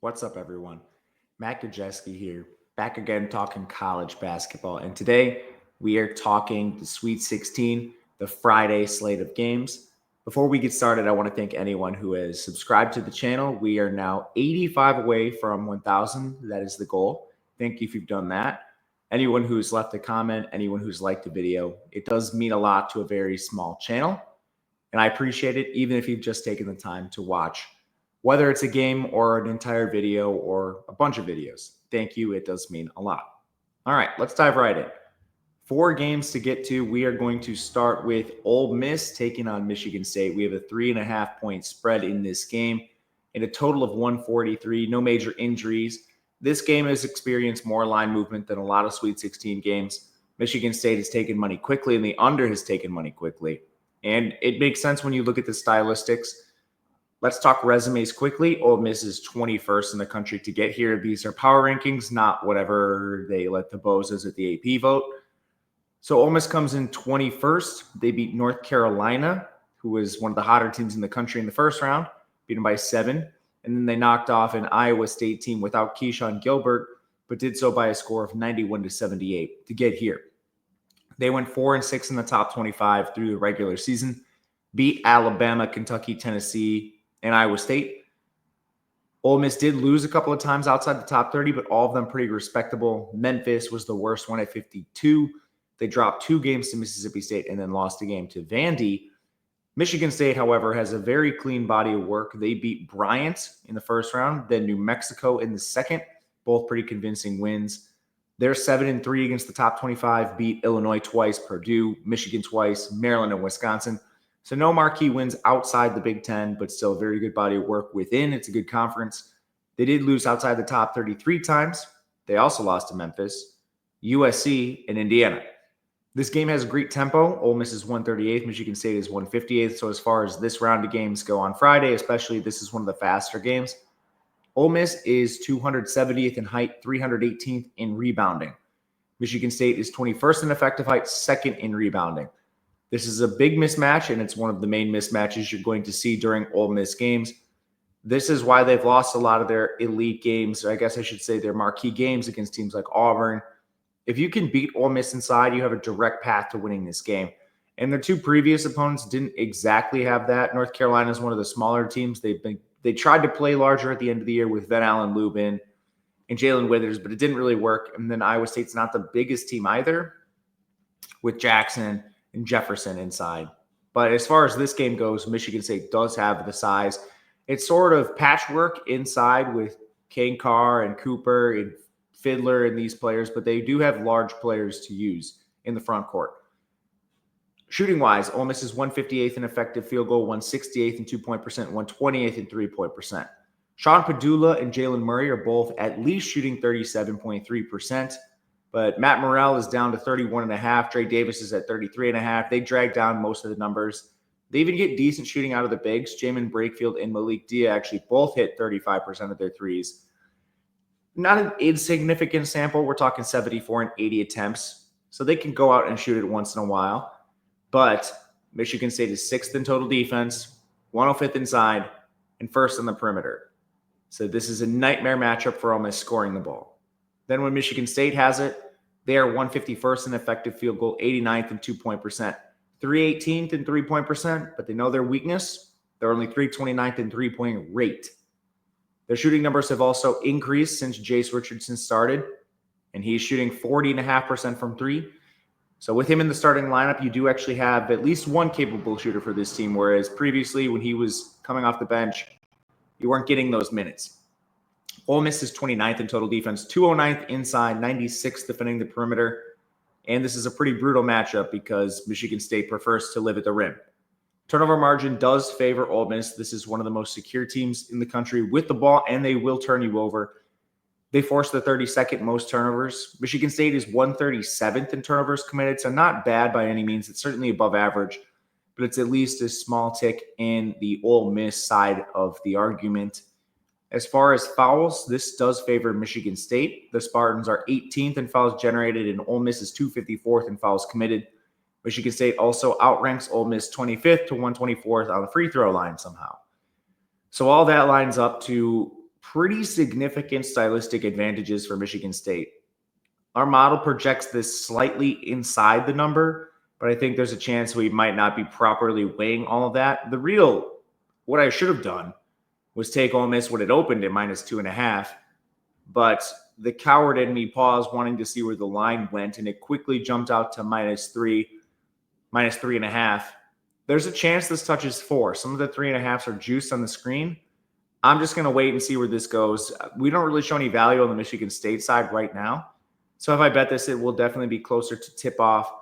What's up, everyone? Matt Gajewski here, back again talking college basketball. And today we are talking the Sweet 16, the Friday slate of games. Before we get started, I want to thank anyone who has subscribed to the channel. We are now 85 away from 1,000. That is the goal. Thank you if you've done that. Anyone who's left a comment, anyone who's liked the video, it does mean a lot to a very small channel. And I appreciate it, even if you've just taken the time to watch, whether it's a game or an entire video or a bunch of videos. Thank you. It does mean a lot. All right, let's dive right in. 4 games to get to. We are going to start with Ole Miss taking on Michigan State. We have a 3.5-point spread in this game and a total of 143. No major injuries. This game has experienced more line movement than a lot of Sweet 16 games. Michigan State has taken money quickly, and the under has taken money quickly. And it makes sense when you look at the stylistics. Let's talk resumes quickly. Ole Miss is 21st in the country to get here. These are power rankings, not whatever they let the Bozos at the AP vote. So Ole Miss comes in 21st. They beat North Carolina, who was one of the hotter teams in the country in the first round, beat them by 7. And then they knocked off an Iowa State team without Keyshawn Gilbert, but did so by a score of 91-78 to get here. They went 4-6 in the top 25 through the regular season, beat Alabama, Kentucky, Tennessee, and Iowa State. Ole Miss did lose a couple of times outside the top 30, but all of them pretty respectable. Memphis was the worst one at 52. They dropped 2 games to Mississippi State and then lost a game to Vandy. Michigan State, however, has a very clean body of work. They beat Bryant in the first round, then New Mexico in the second, both pretty convincing wins. They're 7-3 against the top 25, beat Illinois twice, Purdue, Michigan twice, Maryland, and Wisconsin. So no marquee wins outside the Big Ten, but still a very good body of work within. It's a good conference. They did lose outside the top 33 times. They also lost to Memphis, USC, and Indiana. This game has a great tempo. Ole Miss is 138th. Michigan State is 158th. So as far as this round of games go on Friday, especially, this is one of the faster games. Ole Miss is 270th in height, 318th in rebounding. Michigan State is 21st in effective height, 2nd in rebounding. This is a big mismatch, and it's one of the main mismatches you're going to see during Ole Miss games. This is why they've lost a lot of their elite games. I guess I should say their marquee games against teams like Auburn. If you can beat Ole Miss inside, you have a direct path to winning this game. And their 2 previous opponents didn't exactly have that. North Carolina is one of the smaller teams. They tried to play larger at the end of the year with Van Allen Lubin and Jalen Withers, but it didn't really work. And then Iowa State's not the biggest team either, with Jackson and Jefferson inside. But as far as this game goes, Michigan State does have the size. It's sort of patchwork inside with Kane Carr and Cooper and Fiddler and these players, but they do have large players to use in the front court. Shooting-wise, Ole Miss is 158th in effective field goal, 168th in two-point percent, 128th in three-point percent. Sean Padula and Jalen Murray are both at least shooting 37.3%, but Matt Morrell is down to 31.5%. Dre Davis is at 33.5%. They drag down most of the numbers. They even get decent shooting out of the bigs. Jamin Brakefield and Malik Dia actually both hit 35% of their threes. Not an insignificant sample. We're talking 74 and 80 attempts. So they can go out and shoot it once in a while. But Michigan State is 6th in total defense, 105th inside, and 1st on the perimeter. So this is a nightmare matchup for Ole Miss scoring the ball. Then when Michigan State has it, they are 151st in effective field goal, 89th in two-point percent, 318th in three-point percent, but they know their weakness. They're only 329th in three-point rate. Their shooting numbers have also increased since Jace Richardson started, and he's shooting 40.5% from 3. So with him in the starting lineup, you do actually have at least one capable shooter for this team, whereas previously when he was coming off the bench, you weren't getting those minutes. Ole Miss is 29th in total defense, 209th inside, 96th defending the perimeter, and this is a pretty brutal matchup because Michigan State prefers to live at the rim. Turnover margin does favor Ole Miss. This is one of the most secure teams in the country with the ball, and they will turn you over. They force the 32nd most turnovers. Michigan State is 137th in turnovers committed, so not bad by any means. It's certainly above average, but it's at least a small tick in the Ole Miss side of the argument. As far as fouls, this does favor Michigan State. The Spartans are 18th in fouls generated, and Ole Miss is 254th in fouls committed. Michigan State also outranks Ole Miss 25th to 124th on the free throw line somehow. So all that lines up to pretty significant stylistic advantages for Michigan State. Our model projects this slightly inside the number, but I think there's a chance we might not be properly weighing all of that. What I should have done was take Ole Miss when it opened at -2.5, but the coward in me paused wanting to see where the line went, and it quickly jumped out to -3, -3.5. There's a chance this touches 4. Some of the 3.5s are juiced on the screen. I'm just going to wait and see where this goes. We don't really show any value on the Michigan State side right now. So if I bet this, it will definitely be closer to tip off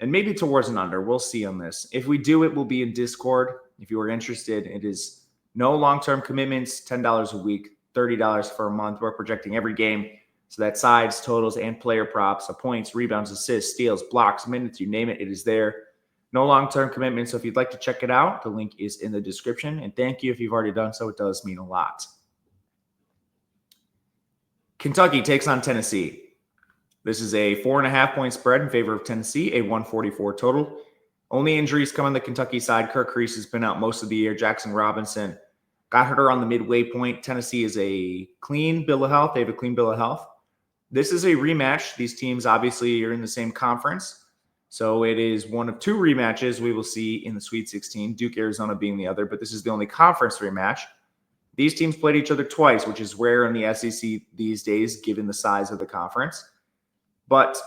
and maybe towards an under. We'll see on this. If we do, it will be in Discord. If you are interested, it is no long-term commitments, $10 a week, $30 for a month. We're projecting every game. So that sides, totals, and player props, so points, rebounds, assists, steals, blocks, minutes, you name it, it is there. No long-term commitment. So if you'd like to check it out, the link is in the description. And thank you if you've already done so. It does mean a lot. Kentucky takes on Tennessee. This is a 4.5-point spread in favor of Tennessee, a 144 total. Only injuries come on the Kentucky side. Kirk Reese has been out most of the year. Jackson Robinson got hurt around the midway point. Tennessee is a clean bill of health. They have a clean bill of health. This is a rematch. These teams obviously are in the same conference. So it is one of 2 rematches we will see in the Sweet 16, Duke, Arizona being the other, but this is the only conference rematch. These teams played each other twice, which is rare in the SEC these days, given the size of the conference. But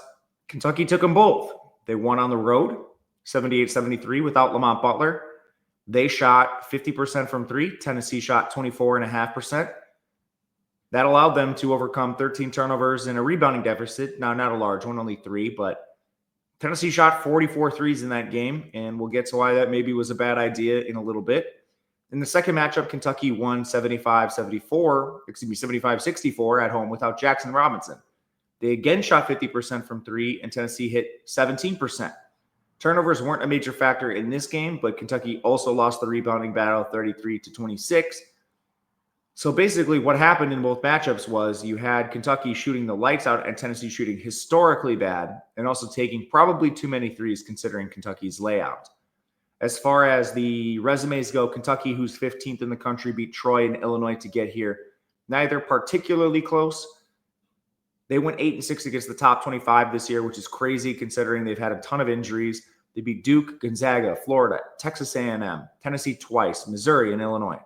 Kentucky took them both. They won on the road, 78-73 without Lamont Butler. They shot 50% from 3. Tennessee shot 24.5%. That allowed them to overcome 13 turnovers and a rebounding deficit. Now, not a large one, only 3, but Tennessee shot 44 threes in that game, and we'll get to why that maybe was a bad idea in a little bit. In the second matchup, Kentucky won 75-64 at home without Jackson Robinson. They again shot 50% from 3, and Tennessee hit 17%. Turnovers weren't a major factor in this game, but Kentucky also lost the rebounding battle 33-26. So basically what happened in both matchups was you had Kentucky shooting the lights out and Tennessee shooting historically bad and also taking probably too many threes considering Kentucky's layout. As far as the resumes go, Kentucky, who's 15th in the country, beat Troy and Illinois to get here. Neither particularly close. They went 8-6 against the top 25 this year, which is crazy considering they've had a ton of injuries. They beat Duke, Gonzaga, Florida, Texas A&M, Tennessee twice, Missouri, and Illinois.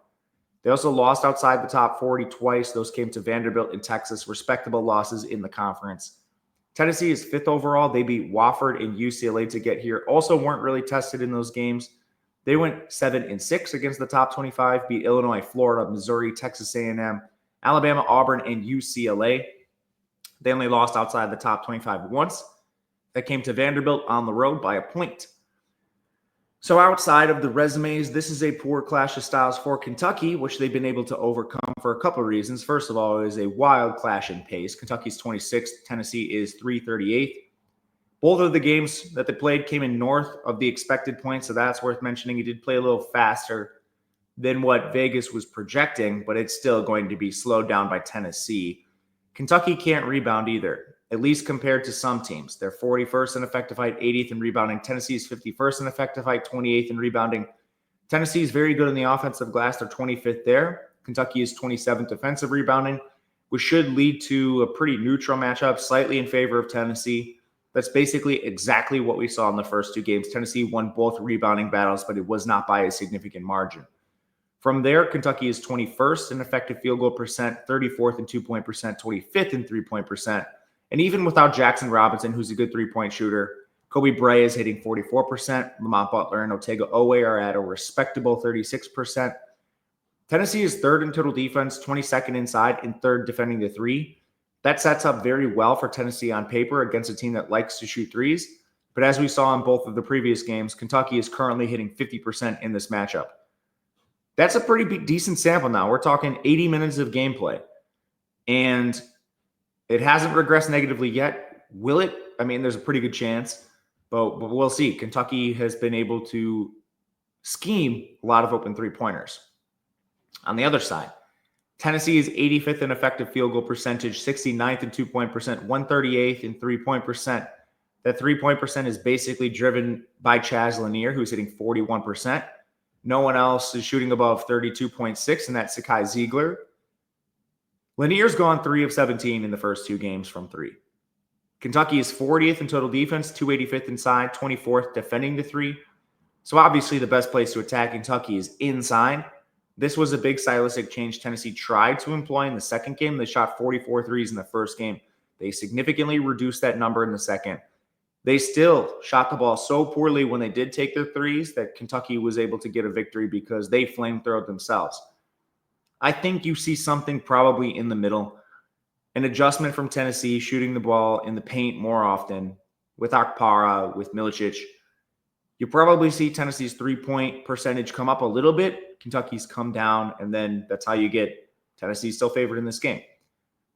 They also lost outside the top 40 twice. Those came to Vanderbilt and Texas, respectable losses in the conference. Tennessee is 5th overall. They beat Wofford and UCLA to get here. Also weren't really tested in those games. They went 7-6 against the top 25, beat Illinois, Florida, Missouri, Texas A&M, Alabama, Auburn, and UCLA. They only lost outside the top 25 once. That came to Vanderbilt on the road by a point. So outside of the resumes, this is a poor clash of styles for Kentucky, which they've been able to overcome for a couple of reasons. First of all, it is a wild clash in pace. Kentucky's 26th, Tennessee is 338th. Both of the games that they played came in north of the expected points, so that's worth mentioning. He did play a little faster than what Vegas was projecting, but it's still going to be slowed down by Tennessee. Kentucky can't rebound either, at least compared to some teams. They're 41st in effective height, 80th in rebounding. Tennessee is 51st in effective height, 28th in rebounding. Tennessee is very good in the offensive glass. They're 25th there. Kentucky is 27th defensive rebounding, which should lead to a pretty neutral matchup, slightly in favor of Tennessee. That's basically exactly what we saw in the first 2 games. Tennessee won both rebounding battles, but it was not by a significant margin. From there, Kentucky is 21st in effective field goal percent, 34th in two-point percent, 25th in three-point percent. And even without Jackson Robinson, who's a good three-point shooter, Kobe Bray is hitting 44%. Lamont Butler and Otega Owe are at a respectable 36%. Tennessee is 3rd in total defense, 22nd inside, and 3rd defending the 3. That sets up very well for Tennessee on paper against a team that likes to shoot threes. But as we saw in both of the previous games, Kentucky is currently hitting 50% in this matchup. That's a pretty decent sample now. We're talking 80 minutes of gameplay. And it hasn't regressed negatively yet. Will it? I mean, there's a pretty good chance. But we'll see. Kentucky has been able to scheme a lot of open three-pointers. On the other side, Tennessee is 85th in effective field goal percentage, 69th in two-point percent, 138th in three-point percent. That three-point percent is basically driven by Chaz Lanier, who's hitting 41%. No one else is shooting above 32.6, and that's Sakai Ziegler. Lanier's gone 3 of 17 in the first two games from three. Kentucky is 40th in total defense, 285th inside, 24th defending the three. So obviously the best place to attack Kentucky is inside. This was a big stylistic change Tennessee tried to employ in the second game. They shot 44 threes in the first game. They significantly reduced that number in the second. They still shot the ball so poorly when they did take their threes that Kentucky was able to get a victory because they flamethrowed themselves. I think you see something probably in the middle. An adjustment from Tennessee, shooting the ball in the paint more often with Akpara, with Milicic. You probably see Tennessee's three-point percentage come up a little bit. Kentucky's come down, and then that's how you get Tennessee still favored in this game.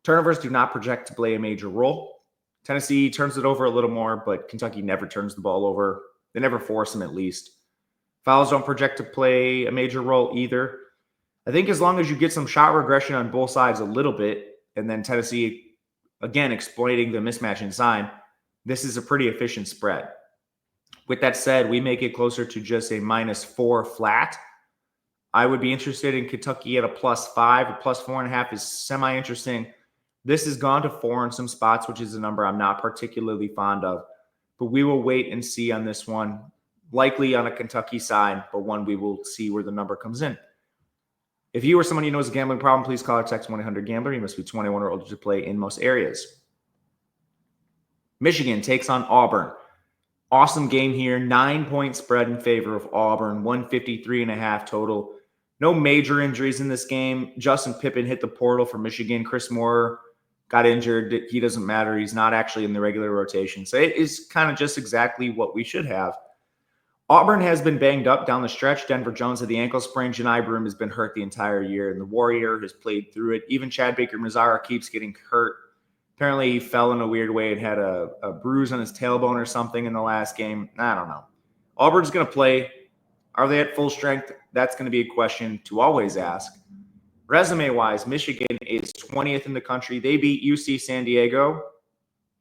Turnovers do not project to play a major role. Tennessee turns it over a little more, but Kentucky never turns the ball over. They never force them, at least. Fouls don't project to play a major role either. I think as long as you get some shot regression on both sides a little bit, and then Tennessee, again, exploiting the mismatch inside, this is a pretty efficient spread. With that said, we make it closer to just a -4 flat. I would be interested in Kentucky at a +5 or +4.5 is semi-interesting. This has gone to 4 in some spots, which is a number I'm not particularly fond of. But we will wait and see on this one. Likely on a Kentucky side, but one we will see where the number comes in. If you or someone you know has a gambling problem, please call or text 1-800-GAMBLER. You must be 21 or older to play in most areas. Michigan takes on Auburn. Awesome game here. 9-point spread in favor of Auburn. 153.5 total. No major injuries in this game. Justin Pippen hit the portal for Michigan. Chris Moore got injured. He doesn't matter. He's not actually in the regular rotation. So it is kind of just exactly what we should have. Auburn has been banged up down the stretch. Denver Jones had the ankle sprain. Janai Broome has been hurt the entire year, and the Warrior has played through it. Even Chad Baker-Mazara keeps getting hurt. Apparently, he fell in a weird way and had a bruise on his tailbone or something in the last game. I don't know. Auburn's going to play. Are they at full strength? That's going to be a question to always ask. Resume-wise, Michigan is 20th in the country. They beat UC San Diego,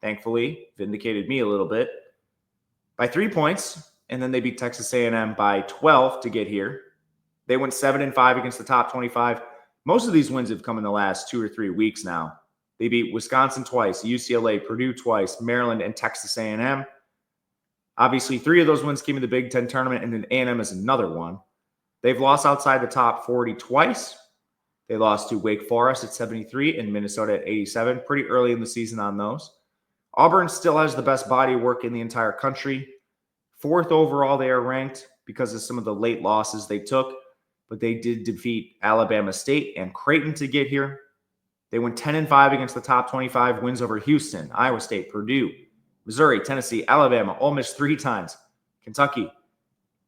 thankfully, vindicated me a little bit, by 3 points. And then they beat Texas A&M by 12 to get here. They went 7-5 against the top 25. Most of these wins have come in the last 2 or 3 weeks now. They beat Wisconsin twice, UCLA, Purdue twice, Maryland, and Texas A&M. Obviously, 3 of those wins came in the Big Ten tournament, and then A&M is another one. They've lost outside the top 40 twice. They lost to Wake Forest at 73 and Minnesota at 87, pretty early in the season on those. Auburn still has the best body of work in the entire country. 4th overall, they are ranked because of some of the late losses they took, but they did defeat Alabama State and Creighton to get here. They went 10-5 against the top 25, wins over Houston, Iowa State, Purdue, Missouri, Tennessee, Alabama, Ole Miss 3 times, Kentucky.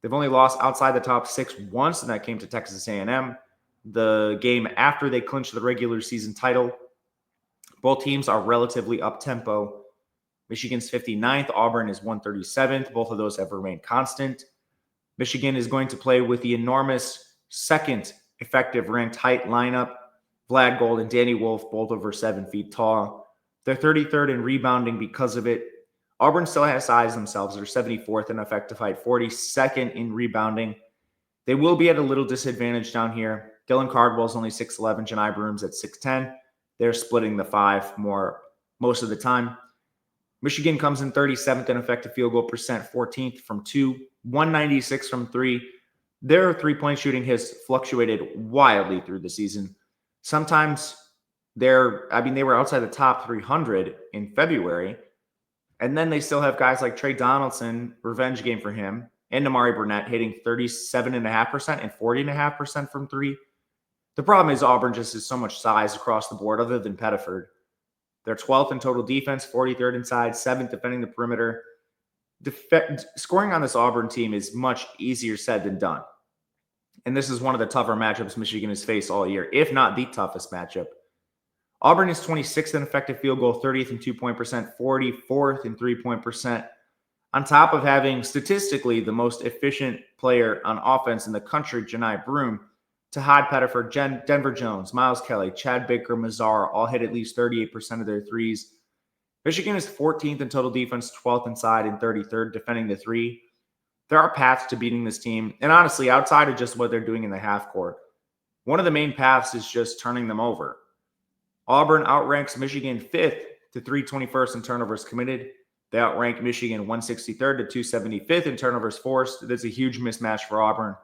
They've only lost outside the top 6 once, and that came to Texas A&M, the game after they clinched the regular season title. Both teams are relatively up-tempo. Michigan's 59th. Auburn is 137th. Both of those have remained constant. Michigan is going to play with the enormous second effective ranked height lineup. Vlad Gold and Danny Wolf, both over 7 feet tall. They're 33rd in rebounding because of it. Auburn still has size themselves. They're 74th in effective height, 42nd in rebounding. They will be at a little disadvantage down here. Dylan Cardwell's only 6'11". Janai Broome's at 6'10". They're splitting the 5 most of the time. Michigan comes in 37th in effective field goal percent, 14th from 2, 196 from 3. Their three-point shooting has fluctuated wildly through the season. Sometimes they were outside the top 300 in February, and then they still have guys like Trey Donaldson, revenge game for him, and Amari Burnett hitting 37.5% and 40.5% from 3. The problem is Auburn just has so much size across the board other than Pettiford. They're 12th in total defense, 43rd inside, 7th defending the perimeter. Scoring on this Auburn team is much easier said than done. And this is one of the tougher matchups Michigan has faced all year, if not the toughest matchup. Auburn is 26th in effective field goal, 30th in 2-point percent, 44th in 3-point percent. On top of having statistically the most efficient player on offense in the country, Janai Broome, Tahad Pettiford, Denver Jones, Miles Kelly, Chad Baker-Mazara all hit at least 38% of their threes. Michigan is 14th in total defense, 12th inside, and 33rd defending the 3. There are paths to beating this team. And honestly, outside of just what they're doing in the half court, one of the main paths is just turning them over. Auburn outranks Michigan 5th to 321st in turnovers committed. They outrank Michigan 163rd to 275th in turnovers forced. That's a huge mismatch for Auburn.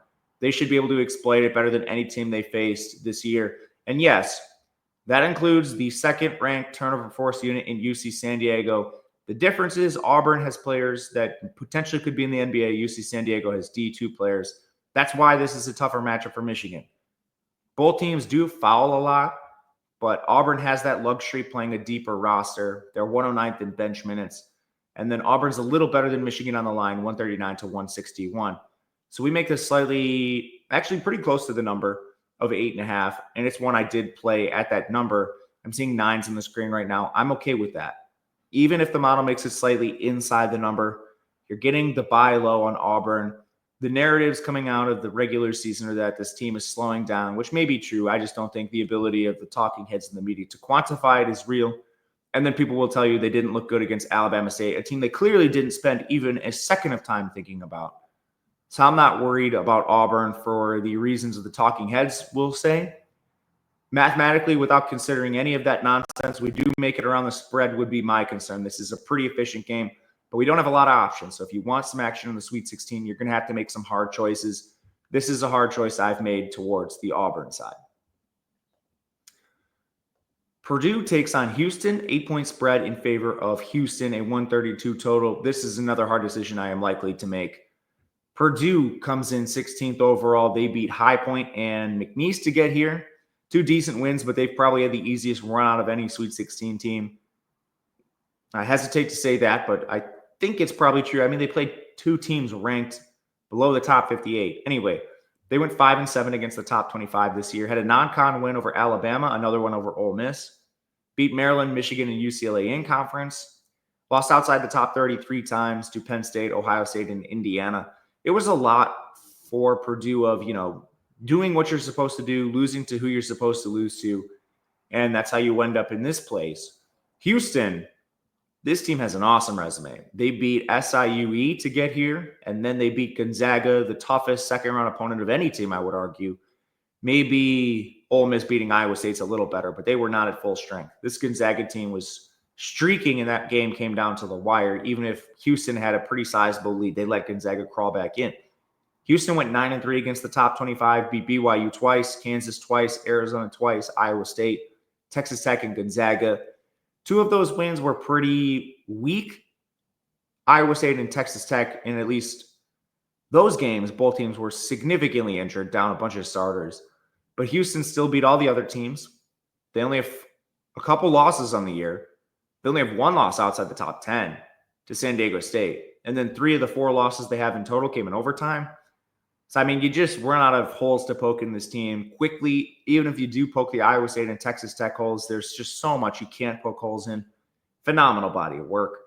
They should be able to exploit it better than any team they faced this year. And yes, that includes the second-ranked turnover force unit in UC San Diego. The difference is Auburn has players that potentially could be in the NBA. UC San Diego has D2 players. That's why this is a tougher matchup for Michigan. Both teams do foul a lot, but Auburn has that luxury playing a deeper roster. They're 109th in bench minutes. And then Auburn's a little better than Michigan on the line, 139 to 161. So we make this actually pretty close to the number of 8.5. And it's one I did play at that number. I'm seeing 9s on the screen right now. I'm okay with that. Even if the model makes it slightly inside the number, you're getting the buy low on Auburn. The narratives coming out of the regular season are that this team is slowing down, which may be true. I just don't think the ability of the talking heads in the media to quantify it is real. And then people will tell you they didn't look good against Alabama State, a team they clearly didn't spend even a second of time thinking about. So I'm not worried about Auburn for the reasons of the talking heads will say. Mathematically, without considering any of that nonsense, we do make it around the spread would be my concern. This is a pretty efficient game, but we don't have a lot of options. So if you want some action in the Sweet 16, you're going to have to make some hard choices. This is a hard choice I've made towards the Auburn side. Purdue takes on Houston, 8-point spread in favor of Houston, a 132 total. This is another hard decision I am likely to make. Purdue comes in 16th overall. They beat High Point and McNeese to get here. 2 decent wins, but they've probably had the easiest run out of any Sweet 16 team. I hesitate to say that, but I think it's probably true. I mean, they played 2 teams ranked below the top 58. Anyway, they went 5-7 against the top 25 this year. Had a non-con win over Alabama, another one over Ole Miss. Beat Maryland, Michigan, and UCLA in conference. Lost outside the top 30 3 times to Penn State, Ohio State, and Indiana. It was a lot for Purdue of, doing what you're supposed to do, losing to who you're supposed to lose to. And that's how you end up in this place. Houston, this team has an awesome resume. They beat SIUE to get here, and then they beat Gonzaga, the toughest second-round opponent of any team, I would argue. Maybe Ole Miss beating Iowa State's a little better, but they were not at full strength. This Gonzaga team was streaking, and that game came down to the wire. Even if Houston had a pretty sizable lead, they let Gonzaga crawl back in. Houston went 9-3 against the top 25, beat BYU twice, Kansas twice, Arizona twice, Iowa State, Texas Tech, and Gonzaga. 2 of those wins were pretty weak. Iowa State and Texas Tech, in at least those games, both teams were significantly injured, down a bunch of starters. But Houston still beat all the other teams. They only have a couple losses on the year. They only have 1 loss outside the top 10 to San Diego State. And then 3 of the 4 losses they have in total came in overtime. So, I mean, you just run out of holes to poke in this team quickly. Even if you do poke the Iowa State and Texas Tech holes, there's just so much you can't poke holes in. Phenomenal body of work.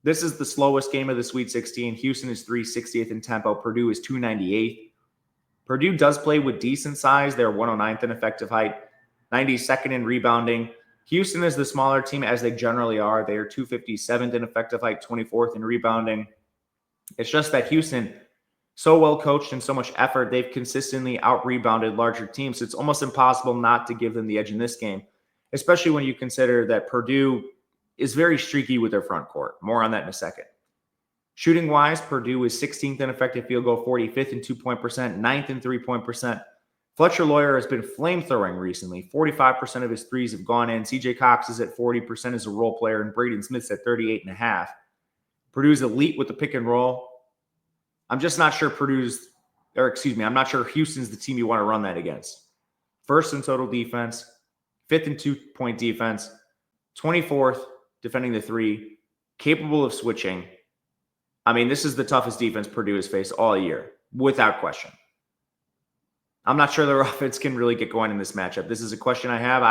This is the slowest game of the Sweet 16. Houston is 360th in tempo. Purdue is 298th. Purdue does play with decent size. They're 109th in effective height, 92nd in rebounding. Houston is the smaller team, as they generally are. They are 257th in effective height, 24th in rebounding. It's just that Houston, so well coached and so much effort, they've consistently out-rebounded larger teams. It's almost impossible not to give them the edge in this game, especially when you consider that Purdue is very streaky with their front court. More on that in a second. Shooting-wise, Purdue is 16th in effective field goal, 45th in two-point percent, 9th in three-point percent. Fletcher Lawyer has been flamethrowing recently. 45% of his threes have gone in. CJ Cox is at 40% as a role player, and Braden Smith's at 38.5%. Purdue's elite with the pick and roll. I'm just not sure I'm not sure Houston's the team you want to run that against. First in total defense, 5th in two-point defense, 24th defending the three, capable of switching. I mean, this is the toughest defense Purdue has faced all year, without question. I'm not sure their offense can really get going in this matchup. This is a question I have.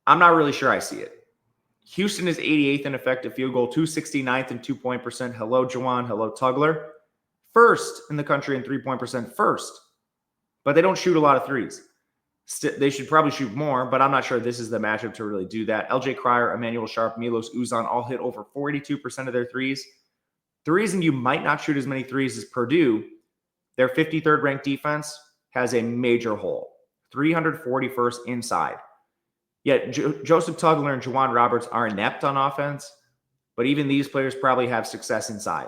I'm not really sure I see it. Houston is 88th in effective field goal, 269th in two-point percent. Hello, Juwan. Hello, Tugler. First in the country in three-point percent. First. But they don't shoot a lot of threes. They should probably shoot more, but I'm not sure this is the matchup to really do that. LJ Cryer, Emmanuel Sharp, Milos Uzan all hit over 42% of their threes. The reason you might not shoot as many threes is Purdue, their 53rd ranked defense, has a major hole. 341st inside. Yeah, Joseph Tugler and Juwan Roberts are inept on offense, but even these players probably have success inside.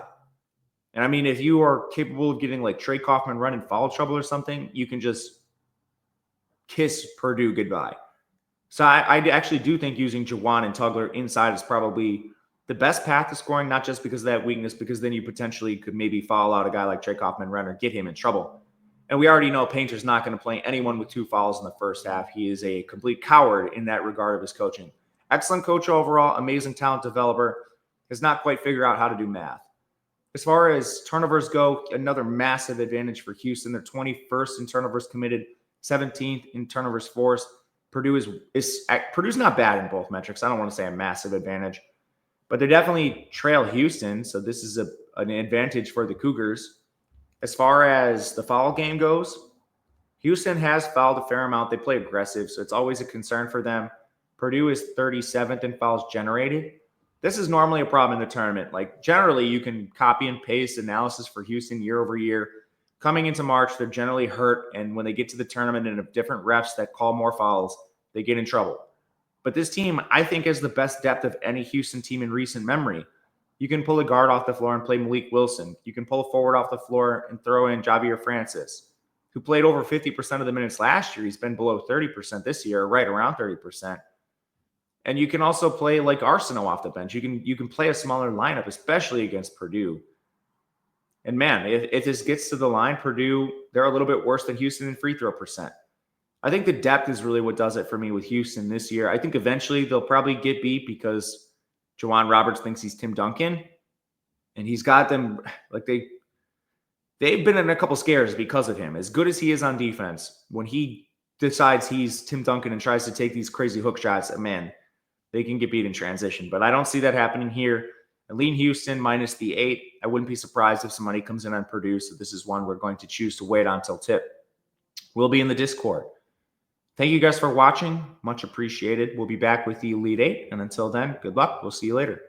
And I mean, if you are capable of getting like Trey Kaufman run in foul trouble or something, you can just kiss Purdue goodbye. So I actually do think using Juwan and Tugler inside is probably the best path to scoring, not just because of that weakness, because then you potentially could maybe foul out a guy like Trey Kaufman run or get him in trouble. And we already know Painter's not going to play anyone with 2 fouls in the first half. He is a complete coward in that regard of his coaching. Excellent coach overall, amazing talent developer, has not quite figured out how to do math. As far as turnovers go, another massive advantage for Houston. They're 21st in turnovers committed, 17th in turnovers forced. Purdue's not bad in both metrics. I don't want to say a massive advantage, but they definitely trail Houston. So this is an advantage for the Cougars. As far as the foul game goes, Houston has fouled a fair amount. They play aggressive, so it's always a concern for them. Purdue is 37th in fouls generated. This is normally a problem in the tournament. Like generally, you can copy and paste analysis for Houston year over year. Coming into March, they're generally hurt, and when they get to the tournament and have different refs that call more fouls, they get in trouble. But this team, I think, has the best depth of any Houston team in recent memory. You can pull a guard off the floor and play Malik Wilson. You can pull a forward off the floor and throw in Javier Francis, who played over 50% of the minutes last year. He's been below 30% this year, right around 30%. And you can also play like Arsenault off the bench. You can play a smaller lineup, especially against Purdue. And man, if this gets to the line, Purdue, they're a little bit worse than Houston in free throw percent. I think the depth is really what does it for me with Houston this year. I think eventually they'll probably get beat because Juwan Roberts thinks he's Tim Duncan, and he's got them like they've been in a couple scares because of him. As good as he is on defense, when he decides he's Tim Duncan and tries to take these crazy hook shots, man, they can get beat in transition. But I don't see that happening here. I lean Houston minus the 8. I wouldn't be surprised if some money comes in on Purdue. So this is one we're going to choose to wait on till tip. We'll be in the Discord. Thank you guys for watching. Much appreciated. We'll be back with the Elite 8. And until then, good luck. We'll see you later.